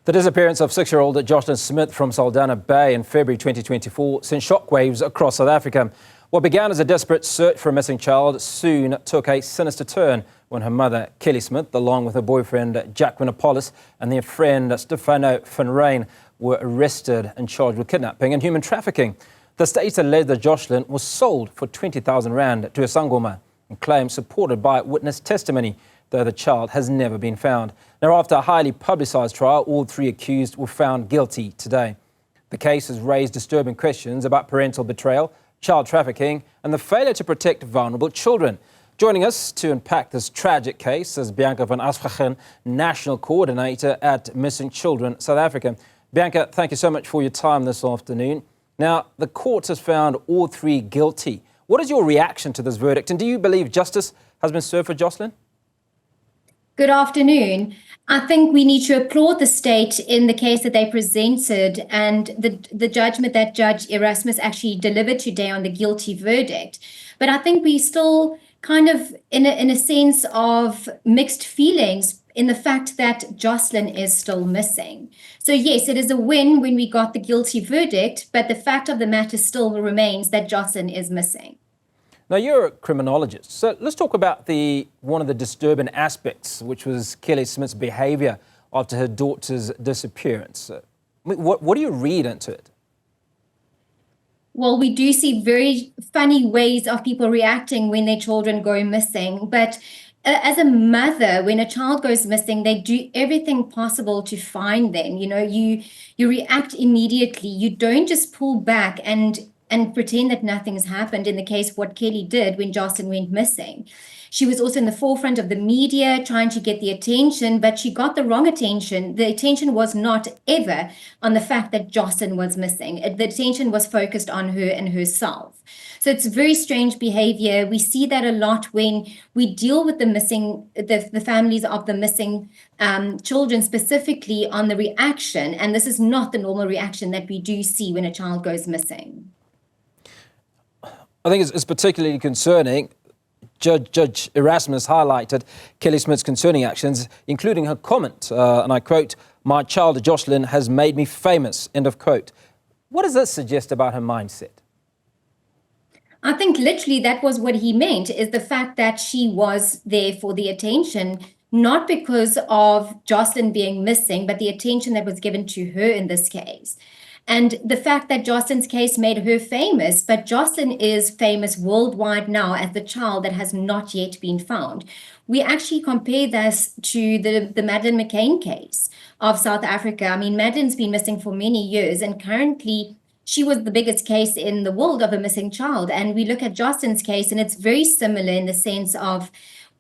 The disappearance of 6-year-old Joshlin Smith from Saldanha Bay in February 2024 sent shockwaves across South Africa. What began as a desperate search for a missing child soon took a sinister turn when her mother, Kelly Smith, along with her boyfriend, Jacquin Appollis, and their friend, Steveno van Rhyn, were arrested and charged with kidnapping and human trafficking. The state alleged that Joshlin was sold for 20,000 rand to a sangoma, and claims supported by witness testimony, though the child has never been found. Now, after a highly publicised trial, all three accused were found guilty today. The case has raised disturbing questions about parental betrayal, child trafficking, and the failure to protect vulnerable children. Joining us to unpack this tragic case is Bianca van Aswegen, National Coordinator at Missing Children South Africa. Bianca, thank you so much for your time this afternoon. Now, the court has found all three guilty. What is your reaction to this verdict, and do you believe justice has been served for Jocelyn? Good afternoon. I think we need to applaud the state in the case that they presented and the judgment that Judge Erasmus actually delivered today on the guilty verdict. But I think we still kind of in a sense of mixed feelings in the fact that Jocelyn is still missing. So yes, it is a win when we got the guilty verdict, but the fact of the matter still remains that Jocelyn is missing. Now, you're a criminologist, so let's talk about one of the disturbing aspects, which was Kelly Smith's behaviour after her daughter's disappearance. What do you read into it? Well, we do see very funny ways of people reacting when their children go missing. But as a mother, when a child goes missing, they do everything possible to find them. You know, you react immediately. You don't just pull back and pretend that nothing's happened, in the case what Kelly did when Jocelyn went missing. She was also in the forefront of the media trying to get the attention, but she got the wrong attention. The attention was not ever on the fact that Jocelyn was missing. The attention was focused on her and herself. So it's very strange behavior. We see that a lot when we deal with the families of the missing children, specifically on the reaction. And this is not the normal reaction that we do see when a child goes missing. I think it's particularly concerning. Judge Erasmus highlighted Kelly Smith's concerning actions, including her comment, and I quote, "My child Jocelyn has made me famous," end of quote. What does this suggest about her mindset? I think literally that was what he meant, is the fact that she was there for the attention, not because of Jocelyn being missing, but the attention that was given to her in this case. And the fact that Jocelyn's case made her famous, but Jocelyn is famous worldwide now as the child that has not yet been found. We actually compare this to the Madeleine McCain case of South Africa. I mean, Madeleine's been missing for many years, and currently she was the biggest case in the world of a missing child. And we look at Jocelyn's case, and it's very similar in the sense of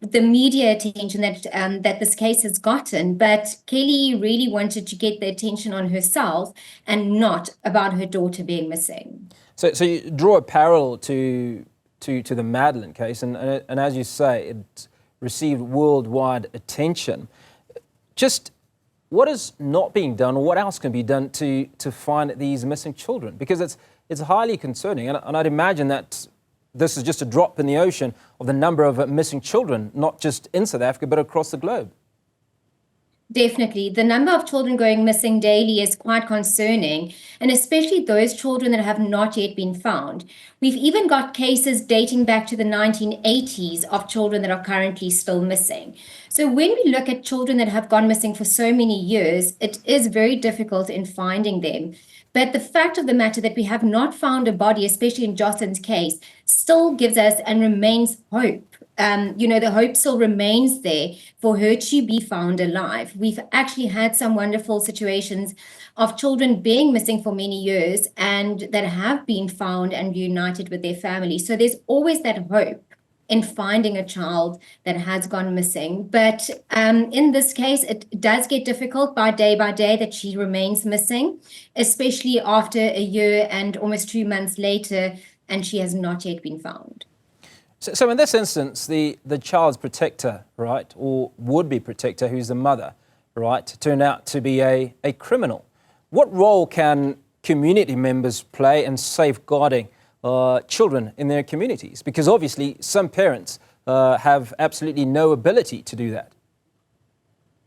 the media attention that this case has gotten, but Kelly really wanted to get the attention on herself and not about her daughter being missing. So you draw a parallel to the Madeleine case, and as you say, it received worldwide attention. Just what is not being done, or what else can be done to find these missing children? Because it's highly concerning, and I'd imagine that this is just a drop in the ocean of the number of missing children, not just in South Africa, but across the globe. Definitely. The number of children going missing daily is quite concerning, and especially those children that have not yet been found. We've even got cases dating back to the 1980s of children that are currently still missing. So when we look at children that have gone missing for so many years, it is very difficult in finding them. But the fact of the matter that we have not found a body, especially in Jocelyn's case, still gives us and remains hope. The hope still remains there for her to be found alive. We've actually had some wonderful situations of children being missing for many years and that have been found and reunited with their family. So there's always that hope in finding a child that has gone missing. But in this case, it does get difficult by day that she remains missing, especially after a year and almost 2 months later, and she has not yet been found. So in this instance, the child's protector, right, or would-be protector, who's the mother, right, turned out to be a criminal. What role can community members play in safeguarding children in their communities? Because obviously some parents have absolutely no ability to do that.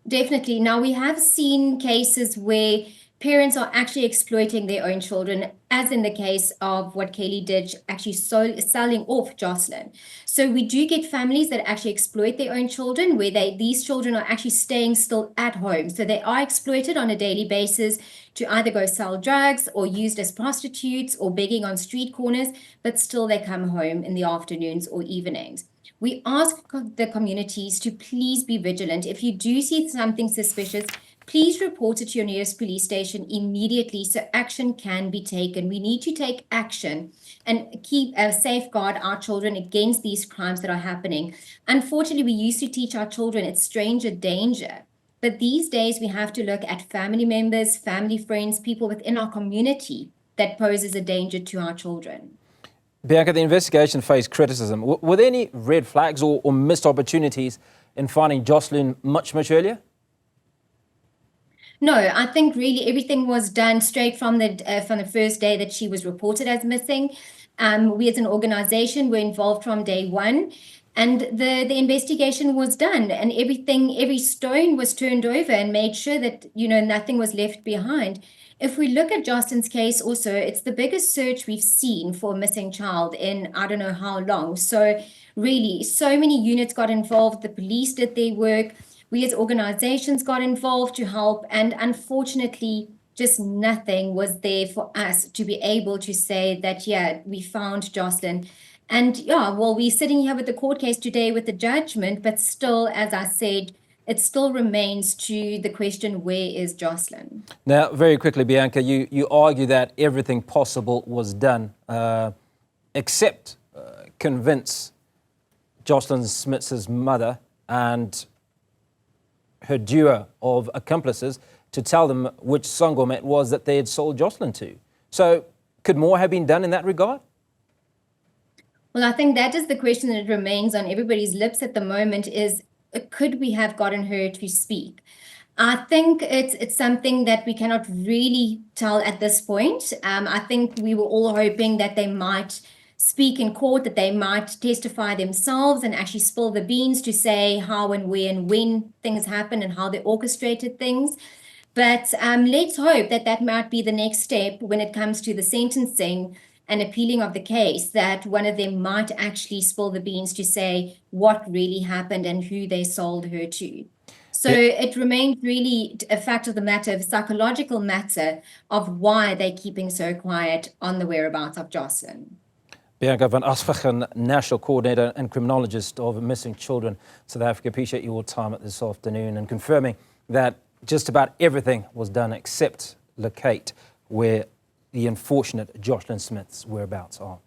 Definitely. Now, we have seen cases where parents are actually exploiting their own children, as in the case of what Kaylee did, actually selling off Jocelyn. So we do get families that actually exploit their own children, where these children are actually staying still at home. So they are exploited on a daily basis to either go sell drugs or used as prostitutes or begging on street corners, but still they come home in the afternoons or evenings. We ask the communities to please be vigilant. If you do see something suspicious, please report it to your nearest police station immediately so action can be taken. We need to take action and safeguard our children against these crimes that are happening. Unfortunately, we used to teach our children it's stranger danger. But these days, we have to look at family members, family friends, people within our community that poses a danger to our children. Bianca, the investigation faced criticism. Were there any red flags or missed opportunities in finding Jocelyn much earlier? No, I think really everything was done straight from the first day that she was reported as missing. We as an organization were involved from day one, and the investigation was done, and every stone was turned over and made sure that nothing was left behind. If we look at Jocelyn's case also, it's the biggest search we've seen for a missing child in I don't know how long. So really, so many units got involved. The police did their work. We as organizations got involved to help. And unfortunately, just nothing was there for us to be able to say that, yeah, we found Jocelyn. And yeah, well, we're sitting here with the court case today with the judgment, but still, as I said, it still remains to the question, where is Jocelyn? Now, very quickly, Bianca, you argue that everything possible was done, except convince Joshlin Smith's mother and her duo of accomplices to tell them which Sangoma it was that they had sold Jocelyn to. So could more have been done in that regard? Well, I think that is the question that remains on everybody's lips at the moment is, could we have gotten her to speak? I think it's something that we cannot really tell at this point. I think we were all hoping that they might speak in court, that they might testify themselves and actually spill the beans to say how and where and when things happened and how they orchestrated things. But let's hope that that might be the next step when it comes to the sentencing and appealing of the case, that one of them might actually spill the beans to say what really happened and who they sold her to. So it remains really a fact of the matter, a psychological matter of why they're keeping so quiet on the whereabouts of Jocelyn. Bianca van Aswegen, National Coordinator and Criminologist of Missing Children, South Africa. Appreciate your time at this afternoon and confirming that just about everything was done except locate where the unfortunate Joshlin Smith's whereabouts are.